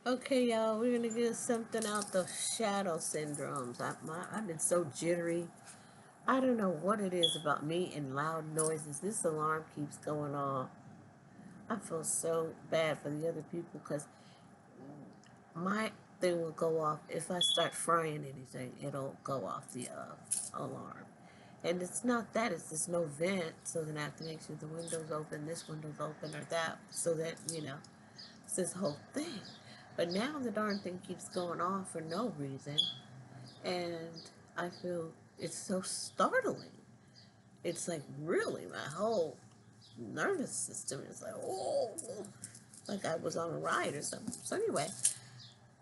Okay, y'all, we're gonna get something out the shadow syndromes. I've been so jittery. I don't know what it is about me and loud noises. This alarm keeps going off. I feel so bad for the other people because my thing will go off if I start frying anything. It'll go off the alarm, and it's not that. It's just no vent, so then I have to make sure the window's open, this window's open, or that, so that it's this whole thing. But now the darn thing keeps going off for no reason, and I feel it's so startling. It's like really my whole nervous system is like, oh, like I was on a ride or something. So anyway,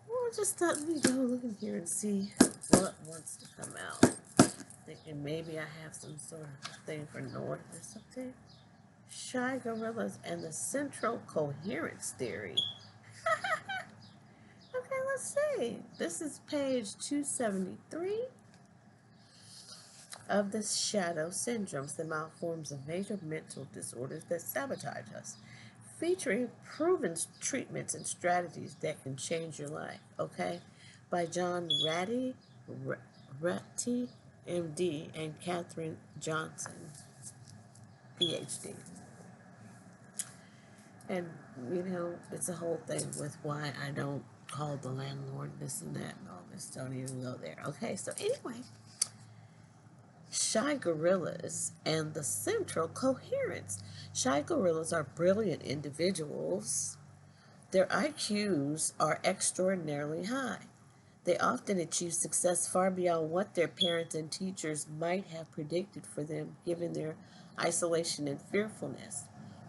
we'll just let me go look in here and see what wants to come out. Thinking maybe I have some sort of thing for North or something. Shy gorillas and the central coherence theory. Okay, let's see. This is page 273 of the shadow syndromes, the malforms of major mental disorders that sabotage us, featuring proven treatments and strategies that can change your life. Okay, by J Ratey, M.D. and Catherine Johnson, Ph.D. And it's a whole thing with why I don't call the landlord this and that and all this. Don't even go there. Okay, so anyway, shy gorillas and the central coherence. Shy gorillas are brilliant individuals. Their IQs are extraordinarily high. They often achieve success far beyond what their parents and teachers might have predicted for them, given their isolation and fearfulness.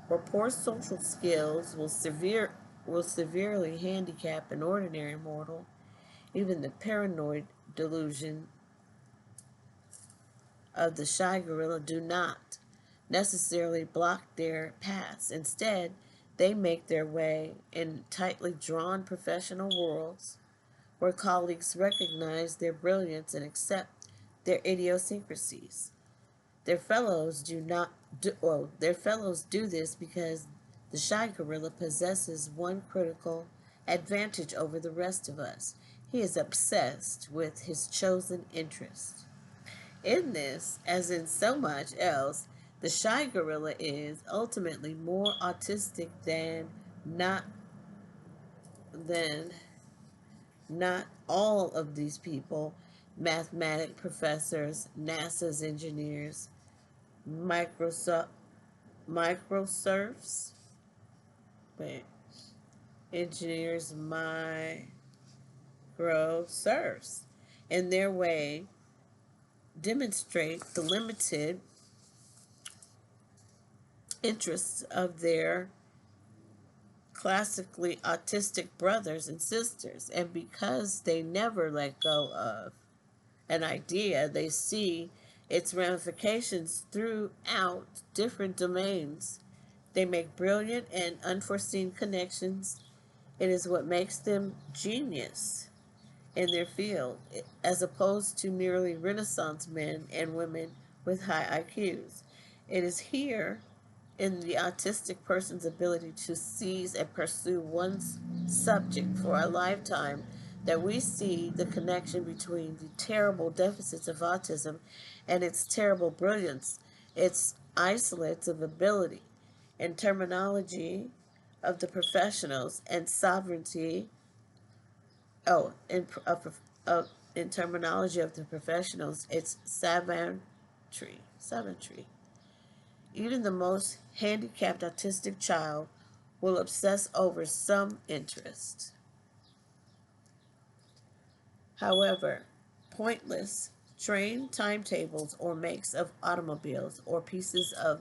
Where poor social skills will severely handicap an ordinary mortal, even the paranoid delusion of the shy gorilla do not necessarily block their paths. Instead, they make their way in tightly drawn professional worlds where colleagues recognize their brilliance and accept their idiosyncrasies. Their fellows do this because the shy gorilla possesses one critical advantage over the rest of us. He is obsessed with his chosen interest. In this, as in so much else, the shy gorilla is ultimately more autistic not than not all of these people, mathematic professors, NASA's engineers, Microsoft microserfs, wait, engineers microserfs in their way demonstrate the limited interests of their classically autistic brothers and sisters. And because they never let go of an idea, they see its ramifications throughout different domains. They make brilliant and unforeseen connections. It is what makes them genius in their field, as opposed to merely Renaissance men and women with high IQs. It is here in the autistic person's ability to seize and pursue one's subject for a lifetime that we see the connection between the terrible deficits of autism and its terrible brilliance, its isolates of ability, and terminology of the professionals, and sovereignty. Oh, in terminology of the professionals, it's savantry. Savantry. Even the most handicapped autistic child will obsess over some interest. However, pointless train timetables or makes of automobiles or pieces of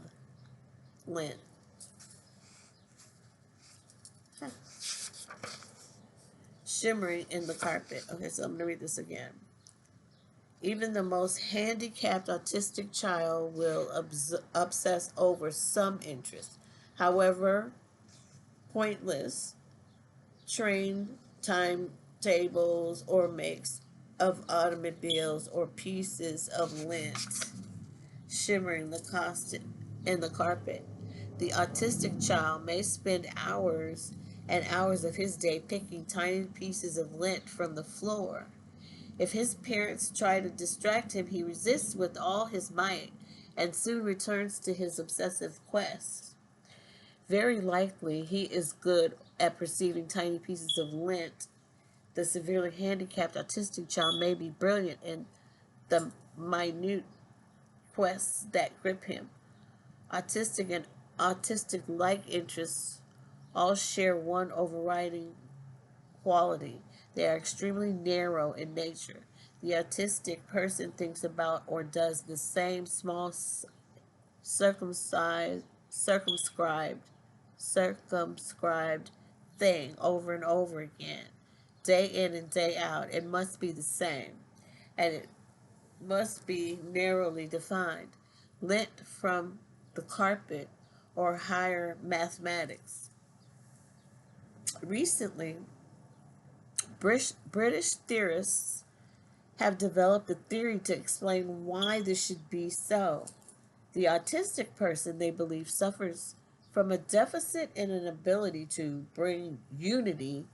lint. Shimmering in the carpet. Okay, so I'm going to read this again. Even the most handicapped autistic child will obsess over some interest. However, pointless train timetables or makes of automobiles or pieces of lint shimmering in the carpet. The autistic child may spend hours and hours of his day picking tiny pieces of lint from the floor. If his parents try to distract him, he resists with all his might and soon returns to his obsessive quest. Very likely, he is good at perceiving tiny pieces of lint. The severely handicapped autistic child may be brilliant in the minute quests that grip him. Autistic and autistic-like interests all share one overriding quality. They are extremely narrow in nature. The autistic person thinks about or does the same small circumcised, circumscribed, circumscribed thing over and over again, day in and day out. It must be the same, and it must be narrowly defined. Lint from the carpet or higher mathematics. Recently, British theorists have developed a theory to explain why this should be so. The autistic person, they believe, suffers from a deficit in an ability to bring unity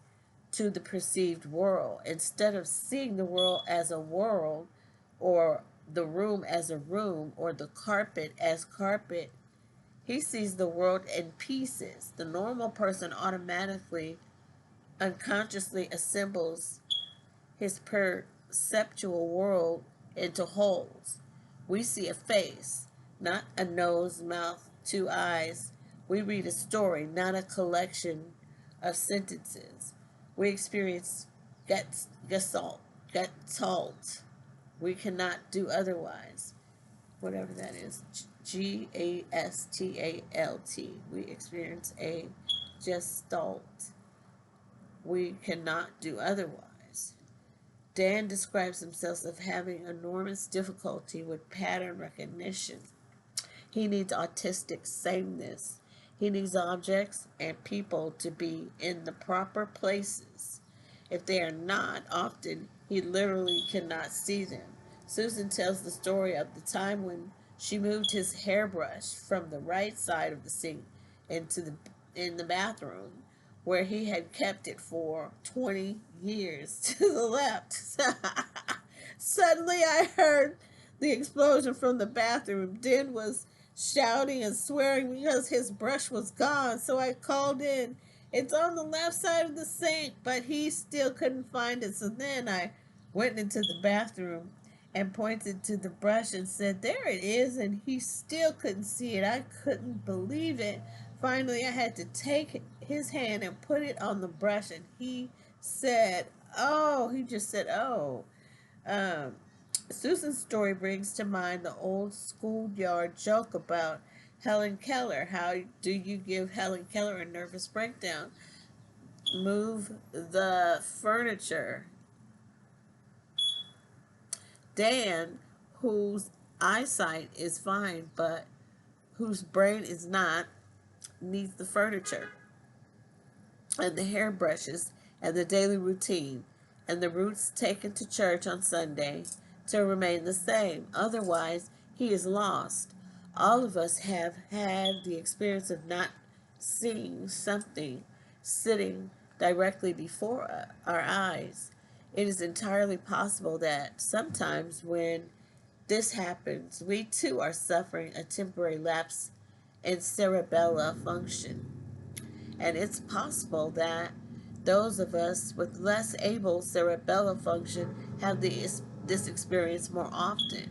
to the perceived world. Instead of seeing the world as a world, or the room as a room, or the carpet as carpet, he sees the world in pieces. The normal person automatically, unconsciously assembles his perceptual world into wholes. We see a face, not a nose, mouth, two eyes. We read a story, not a collection of sentences. We experience gestalt, gestalt. We cannot do otherwise. Whatever that is. Gastalt. We experience a gestalt. We cannot do otherwise. Dan describes himself as having enormous difficulty with pattern recognition. He needs autistic sameness. He needs objects and people to be in the proper places. If they are not, often he literally cannot see them. Susan tells the story of the time when she moved his hairbrush from the right side of the sink into the bathroom, where he had kept it for 20 years, to the left. Suddenly I heard the explosion from the bathroom. Dan was shouting and swearing because his brush was gone, so I called in. It's on the left side of the sink, but he still couldn't find it. So then I went into the bathroom and pointed to the brush and said, "There it is," and he still couldn't see it. I couldn't believe it. Finally, I had to take his hand and put it on the brush, and he said, "Oh," he just said, "Oh." Um, Susan's story brings to mind the old schoolyard joke about Helen Keller. How do you give Helen Keller a nervous breakdown? Move the furniture. Dan, whose eyesight is fine but whose brain is not, needs the furniture and the hairbrushes and the daily routine and the routes taken to church on Sunday to remain the same. Otherwise, he is lost. All of us have had the experience of not seeing something sitting directly before our eyes. It is entirely possible that sometimes when this happens, we too are suffering a temporary lapse in cerebellar function. And it's possible that those of us with less able cerebellar function have this experience more often.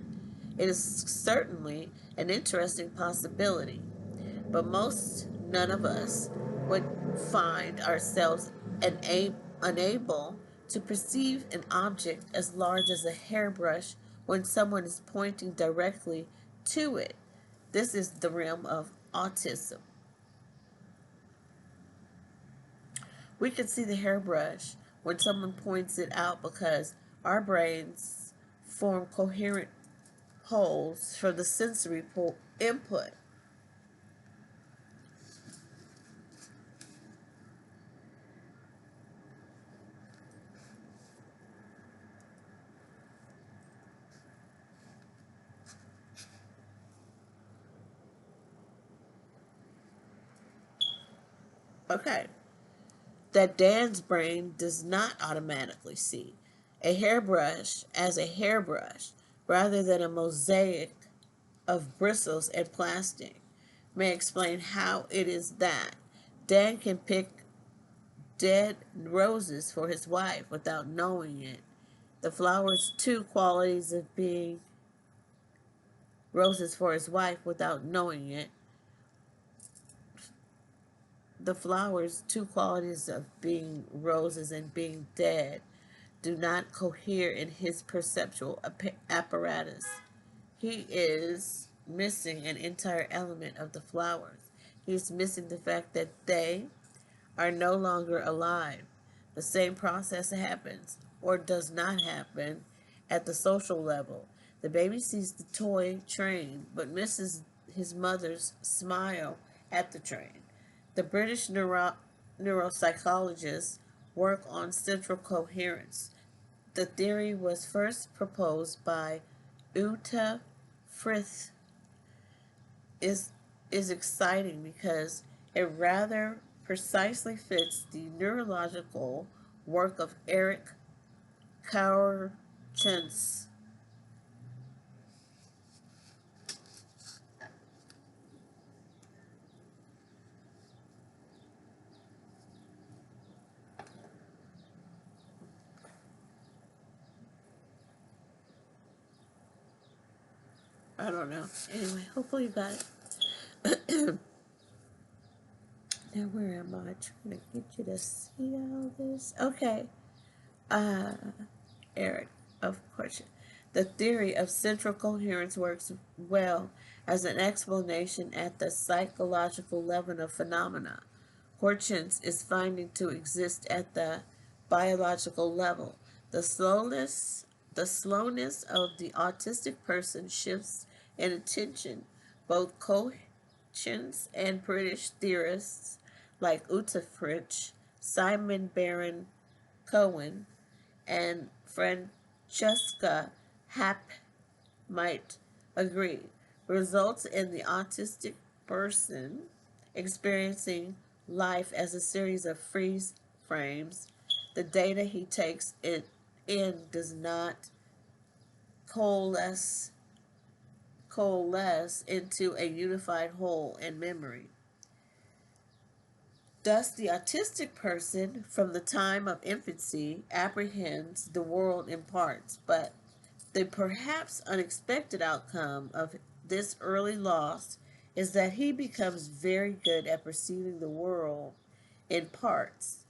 It is certainly an interesting possibility, but none of us would find ourselves unable to perceive an object as large as a hairbrush when someone is pointing directly to it. This is the realm of autism. We can see the hairbrush when someone points it out because our brains form coherent wholes for the sensory input. Okay, that Dan's brain does not automatically see. A hairbrush as a hairbrush rather than a mosaic of bristles and plastic may explain how it is that Dan can pick dead roses for his wife without knowing it. The flower's two qualities of being roses for his wife without knowing it. The flower's two qualities of being roses and being dead do not cohere in his perceptual apparatus. He is missing an entire element of the flowers. He is missing the fact that they are no longer alive. The same process happens, or does not happen, at the social level. The baby sees the toy train, but misses his mother's smile at the train. The British neuropsychologists work on central coherence. The theory was first proposed by Uta Frith. Is exciting because it rather precisely fits the neurological work of Eric Kaurchens. I don't know. Anyway, hopefully you got it. Now where am I? Trying to get you to see all this. Okay. Uh Eric, of course. The theory of central coherence works well as an explanation at the psychological level of phenomena. Hortense is finding to exist at the biological level. The slowness, the slowness of the autistic person shifts in attention. Both Cochins and British theorists like Uta Fritsch, Simon Baron Cohen, and Francesca Happ might agree, results in the autistic person experiencing life as a series of freeze frames. The data he takes it in does not coalesce into a unified whole in memory. Thus, the autistic person, from the time of infancy, apprehends the world in parts, but the perhaps unexpected outcome of this early loss is that he becomes very good at perceiving the world in parts.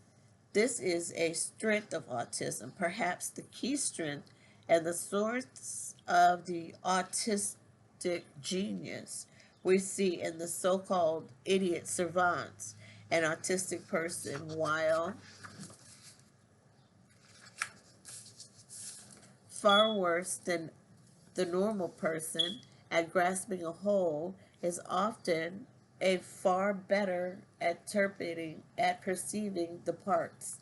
This is a strength of autism, perhaps the key strength and the source of the autistic genius we see in the so-called idiot savants. An autistic person, while far worse than the normal person at grasping a whole, is often a far better at interpreting, at perceiving the parts.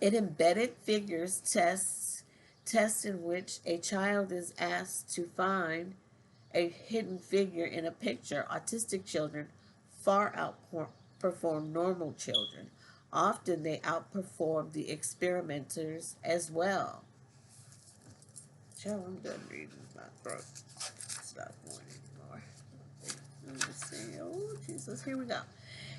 It embedded figures tests in which a child is asked to find a hidden figure in a picture. Autistic children far outperform normal children. Often they outperform the experimenters as well. Child, I'm done reading. My throat. Stop going anymore. Let me see. Oh, Jesus. Here we go.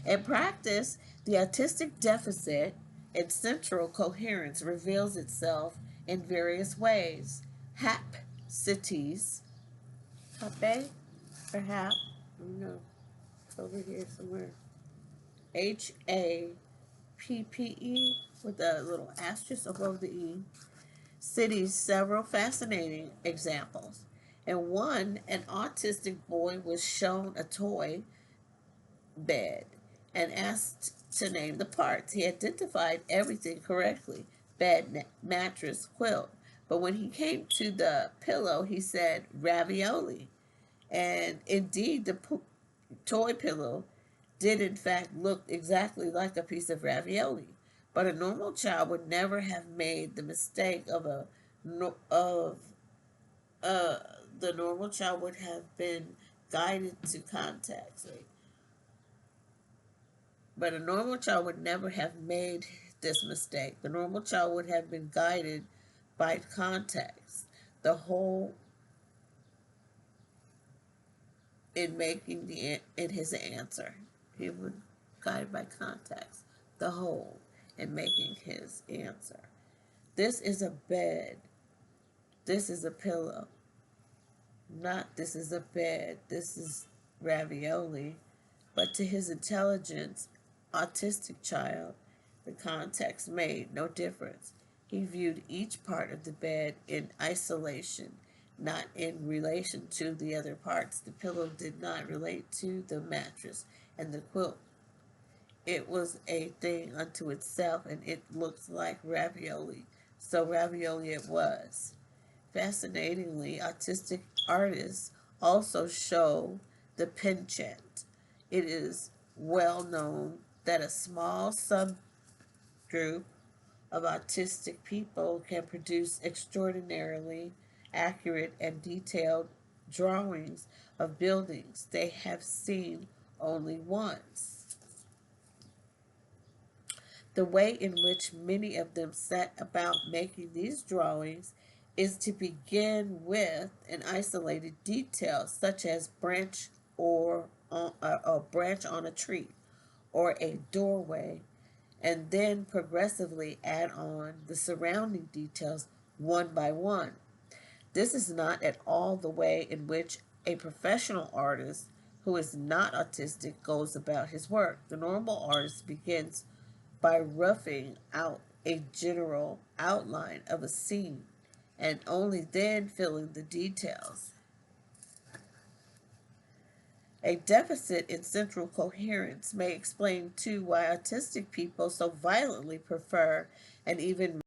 In practice, the autistic deficit in central coherence reveals itself in various ways. Hapcities. Hape? Or hap? I don't know. It's over here somewhere. HAPPE with a little asterisk above the E. Cities several fascinating examples. In one, an autistic boy was shown a toy bed and asked to name the parts. He identified everything correctly: bed, mattress, quilt. But when he came to the pillow, he said ravioli. And indeed, the toy pillow did in fact look exactly like a piece of ravioli. But a normal child would never have made the mistake of a of uh the normal child would have been guided to contact. But a normal child would never have made this mistake. The normal child would have been guided by context, the whole in making in his answer. He would guided by context, the whole in making his answer. This is a bed. This is a pillow. Not this is a bed. This is ravioli. But to his intelligence, autistic child, the context made no difference. He viewed each part of the bed in isolation, not in relation to the other parts. The pillow did not relate to the mattress and the quilt. It was a thing unto itself, and it looked like ravioli. So ravioli it was. Fascinatingly, autistic artists also show the penchant. It is well known that a small subgroup of autistic people can produce extraordinarily accurate and detailed drawings of buildings they have seen only once. The way in which many of them set about making these drawings is to begin with an isolated detail, such as a branch on a tree or a doorway, and then progressively add on the surrounding details one by one. This is not at all the way in which a professional artist who is not autistic goes about his work. The normal artist begins by roughing out a general outline of a scene and only then filling the details. A deficit in central coherence may explain too why autistic people so violently prefer and even